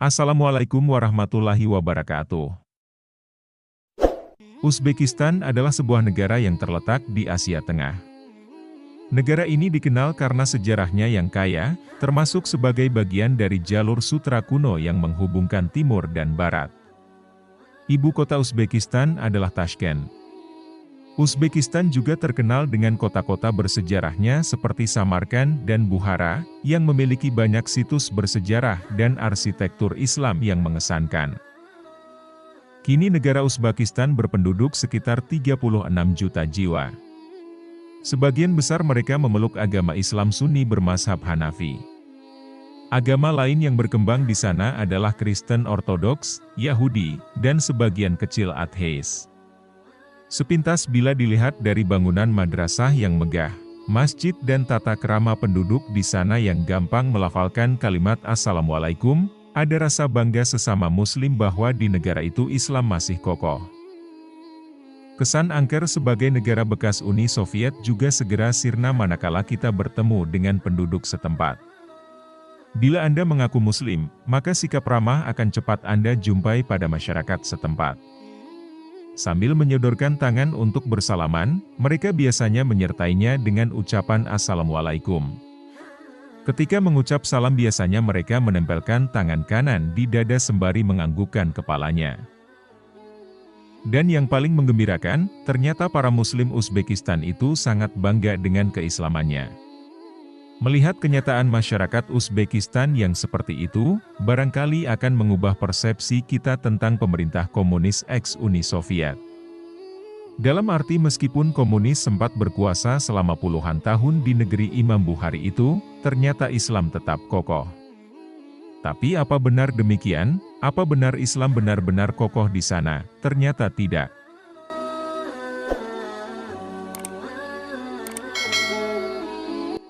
Assalamualaikum warahmatullahi wabarakatuh. Uzbekistan adalah sebuah negara yang terletak di Asia Tengah. Negara ini dikenal karena sejarahnya yang kaya, termasuk sebagai bagian dari jalur sutra kuno yang menghubungkan timur dan barat. Ibu kota Uzbekistan adalah Tashkent. Uzbekistan juga terkenal dengan kota-kota bersejarahnya seperti Samarkand dan Bukhara, yang memiliki banyak situs bersejarah dan arsitektur Islam yang mengesankan. Kini negara Uzbekistan berpenduduk sekitar 36 juta jiwa. Sebagian besar mereka memeluk agama Islam Sunni bermazhab Hanafi. Agama lain yang berkembang di sana adalah Kristen Ortodoks, Yahudi, dan sebagian kecil ateis. Sepintas bila dilihat dari bangunan madrasah yang megah, masjid dan tata krama penduduk di sana yang gampang melafalkan kalimat Assalamualaikum, ada rasa bangga sesama Muslim bahwa di negara itu Islam masih kokoh. Kesan angker sebagai negara bekas Uni Soviet juga segera sirna manakala kita bertemu dengan penduduk setempat. Bila Anda mengaku Muslim, maka sikap ramah akan cepat Anda jumpai pada masyarakat setempat. Sambil menyodorkan tangan untuk bersalaman, mereka biasanya menyertainya dengan ucapan Assalamualaikum. Ketika mengucap salam biasanya mereka menempelkan tangan kanan di dada sembari menganggukkan kepalanya. Dan yang paling menggembirakan, ternyata para Muslim Uzbekistan itu sangat bangga dengan keislamannya. Melihat kenyataan masyarakat Uzbekistan yang seperti itu, barangkali akan mengubah persepsi kita tentang pemerintah komunis ex-Uni Soviet. Dalam arti meskipun komunis sempat berkuasa selama puluhan tahun di negeri Imam Bukhari itu, ternyata Islam tetap kokoh. Tapi apa benar demikian? Apa benar Islam benar-benar kokoh di sana? Ternyata tidak.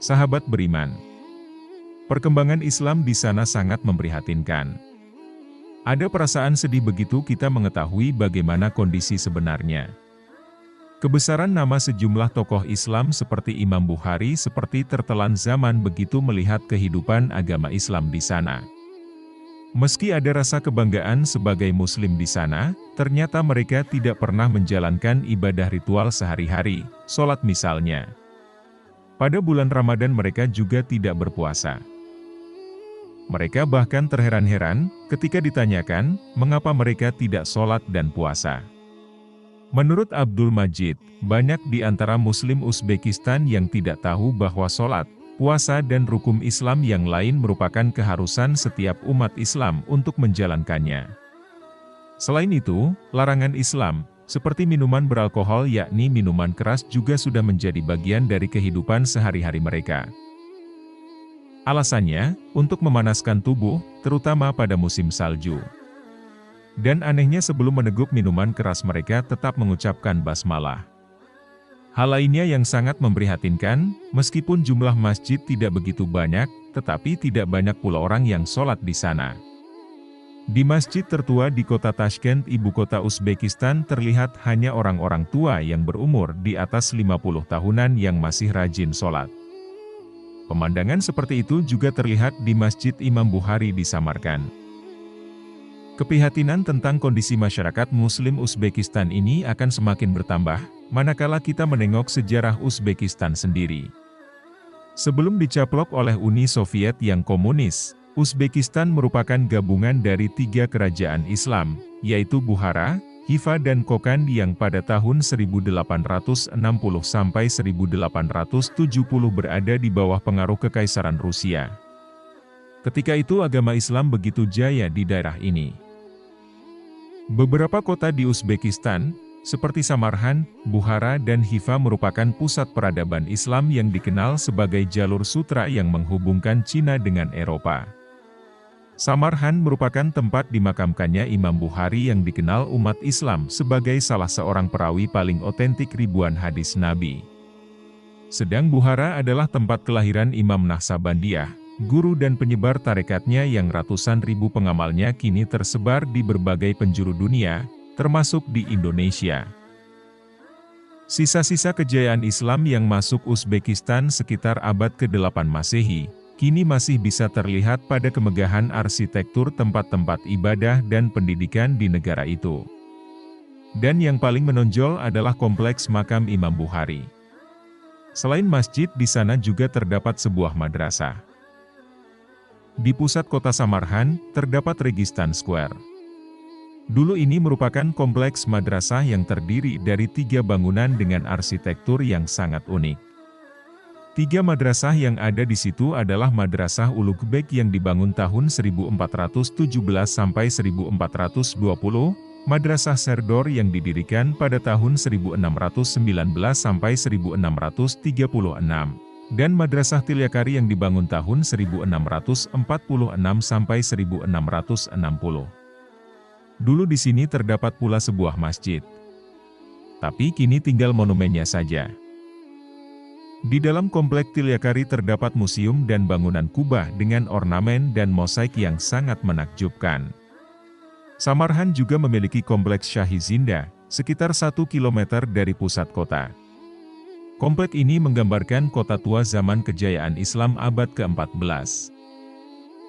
Sahabat beriman, perkembangan Islam di sana sangat memprihatinkan. Ada perasaan sedih begitu kita mengetahui bagaimana kondisi sebenarnya. Kebesaran nama sejumlah tokoh Islam seperti Imam Bukhari seperti tertelan zaman begitu melihat kehidupan agama Islam di sana. Meski ada rasa kebanggaan sebagai Muslim di sana, ternyata mereka tidak pernah menjalankan ibadah ritual sehari-hari, sholat misalnya. Pada bulan Ramadan mereka juga tidak berpuasa. Mereka bahkan terheran-heran ketika ditanyakan, mengapa mereka tidak sholat dan puasa. Menurut Abdul Majid, banyak di antara Muslim Uzbekistan yang tidak tahu bahwa sholat, puasa dan rukun Islam yang lain merupakan keharusan setiap umat Islam untuk menjalankannya. Selain itu, larangan Islam, seperti minuman beralkohol yakni minuman keras juga sudah menjadi bagian dari kehidupan sehari-hari mereka. Alasannya, untuk memanaskan tubuh, terutama pada musim salju. Dan anehnya sebelum meneguk minuman keras mereka tetap mengucapkan basmalah. Hal lainnya yang sangat memprihatinkan, meskipun jumlah masjid tidak begitu banyak, tetapi tidak banyak pula orang yang sholat di sana. Di masjid tertua di kota Tashkent, ibu kota Uzbekistan terlihat hanya orang-orang tua yang berumur di atas 50 tahunan yang masih rajin sholat. Pemandangan seperti itu juga terlihat di Masjid Imam Bukhari di Samarkand. Keprihatinan tentang kondisi masyarakat Muslim Uzbekistan ini akan semakin bertambah, manakala kita menengok sejarah Uzbekistan sendiri. Sebelum dicaplok oleh Uni Soviet yang komunis, Uzbekistan merupakan gabungan dari 3 kerajaan Islam, yaitu Bukhara, Khiva dan Kokand yang pada tahun 1860 sampai 1870 berada di bawah pengaruh Kekaisaran Rusia. Ketika itu agama Islam begitu jaya di daerah ini. Beberapa kota di Uzbekistan, seperti Samarkand, Bukhara dan Khiva merupakan pusat peradaban Islam yang dikenal sebagai jalur sutra yang menghubungkan Cina dengan Eropa. Samarkand merupakan tempat dimakamkannya Imam Bukhari yang dikenal umat Islam sebagai salah seorang perawi paling otentik ribuan hadis Nabi. Sedang Bukhara adalah tempat kelahiran Imam Naqsabandiyah, guru dan penyebar tarekatnya yang ratusan ribu pengamalnya kini tersebar di berbagai penjuru dunia, termasuk di Indonesia. Sisa-sisa kejayaan Islam yang masuk Uzbekistan sekitar abad ke-8 Masehi, kini masih bisa terlihat pada kemegahan arsitektur tempat-tempat ibadah dan pendidikan di negara itu. Dan yang paling menonjol adalah kompleks makam Imam Bukhari. Selain masjid, di sana juga terdapat sebuah madrasah. Di pusat kota Samarkand, terdapat Registan Square. Dulu ini merupakan kompleks madrasah yang terdiri dari 3 bangunan dengan arsitektur yang sangat unik. 3 madrasah yang ada di situ adalah Madrasah Ulugh-Beg yang dibangun tahun 1417 sampai 1420, Madrasah Serdor yang didirikan pada tahun 1619 sampai 1636, dan Madrasah Tilyakari yang dibangun tahun 1646 sampai 1660. Dulu di sini terdapat pula sebuah masjid. Tapi kini tinggal monumennya saja. Di dalam komplek Tilyakari terdapat museum dan bangunan kubah dengan ornamen dan mosaik yang sangat menakjubkan. Samarkand juga memiliki kompleks Shahi Zinda, sekitar 1 km dari pusat kota. Komplek ini menggambarkan kota tua zaman kejayaan Islam abad ke-14.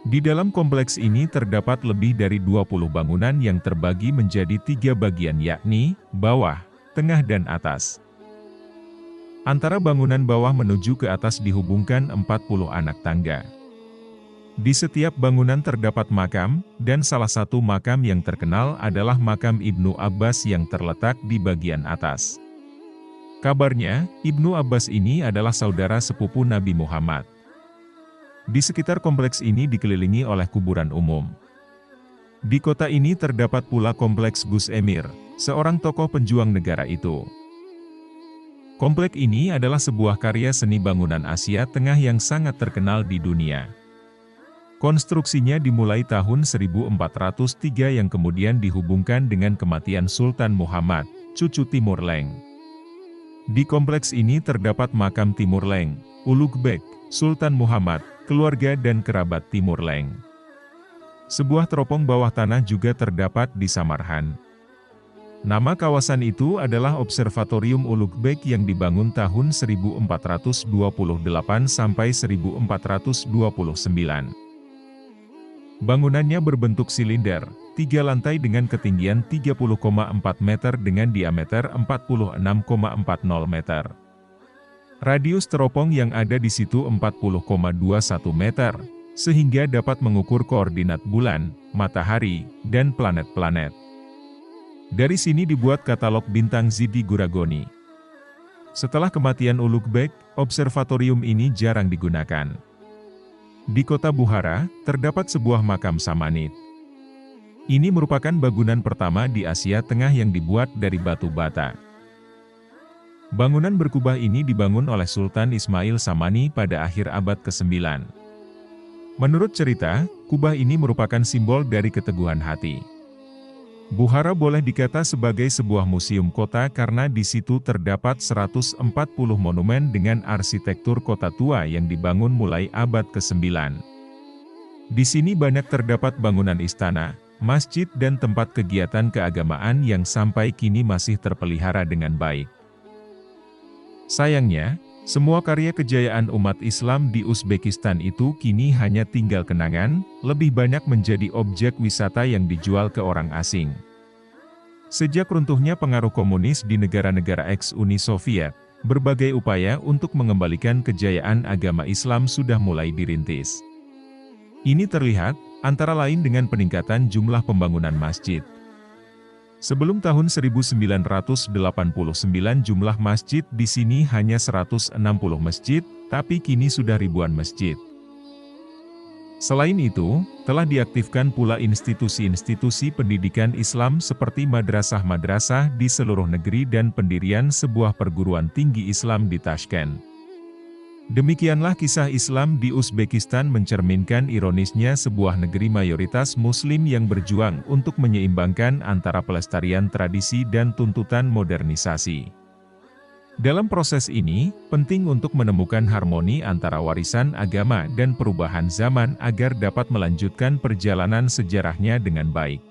Di dalam kompleks ini terdapat lebih dari 20 bangunan yang terbagi menjadi 3 bagian yakni, bawah, tengah dan atas. Antara bangunan bawah menuju ke atas dihubungkan 40 anak tangga. Di setiap bangunan terdapat makam, dan salah satu makam yang terkenal adalah makam Ibnu Abbas yang terletak di bagian atas. Kabarnya, Ibnu Abbas ini adalah saudara sepupu Nabi Muhammad. Di sekitar kompleks ini dikelilingi oleh kuburan umum. Di kota ini terdapat pula kompleks Gus Emir, seorang tokoh penjuang negara itu. Komplek ini adalah sebuah karya seni bangunan Asia Tengah yang sangat terkenal di dunia. Konstruksinya dimulai tahun 1403 yang kemudian dihubungkan dengan kematian Sultan Muhammad, cucu Timur Leng. Di kompleks ini terdapat makam Timur Leng, Ulugh-Beg, Sultan Muhammad, keluarga dan kerabat Timur Leng. Sebuah teropong bawah tanah juga terdapat di Samarkand. Nama kawasan itu adalah Observatorium Ulugh-Beg yang dibangun tahun 1428 sampai 1429. Bangunannya berbentuk silinder, 3 lantai dengan ketinggian 30,4 meter dengan diameter 46,40 meter. Radius teropong yang ada di situ 40,21 meter, sehingga dapat mengukur koordinat bulan, matahari, dan planet-planet. Dari sini dibuat katalog bintang Ziggy-Guragoni. Setelah kematian Ulugh-Beg, observatorium ini jarang digunakan. Di kota Bukhara, terdapat sebuah makam Samanid. Ini merupakan bangunan pertama di Asia Tengah yang dibuat dari batu bata. Bangunan berkubah ini dibangun oleh Sultan Ismail Samani pada akhir abad ke-9. Menurut cerita, kubah ini merupakan simbol dari keteguhan hati. Bukhara boleh dikata sebagai sebuah museum kota karena di situ terdapat 140 monumen dengan arsitektur kota tua yang dibangun mulai abad ke-9. Di sini banyak terdapat bangunan istana, masjid dan tempat kegiatan keagamaan yang sampai kini masih terpelihara dengan baik. Sayangnya, semua karya kejayaan umat Islam di Uzbekistan itu kini hanya tinggal kenangan, lebih banyak menjadi objek wisata yang dijual ke orang asing. Sejak runtuhnya pengaruh komunis di negara-negara ex-Uni Soviet, berbagai upaya untuk mengembalikan kejayaan agama Islam sudah mulai dirintis. Ini terlihat, antara lain dengan peningkatan jumlah pembangunan masjid. Sebelum tahun 1989 jumlah masjid di sini hanya 160 masjid, tapi kini sudah ribuan masjid. Selain itu, telah diaktifkan pula institusi-institusi pendidikan Islam seperti madrasah-madrasah di seluruh negeri dan pendirian sebuah perguruan tinggi Islam di Tashkent. Demikianlah kisah Islam di Uzbekistan mencerminkan ironisnya sebuah negeri mayoritas Muslim yang berjuang untuk menyeimbangkan antara pelestarian tradisi dan tuntutan modernisasi. Dalam proses ini, penting untuk menemukan harmoni antara warisan agama dan perubahan zaman agar dapat melanjutkan perjalanan sejarahnya dengan baik.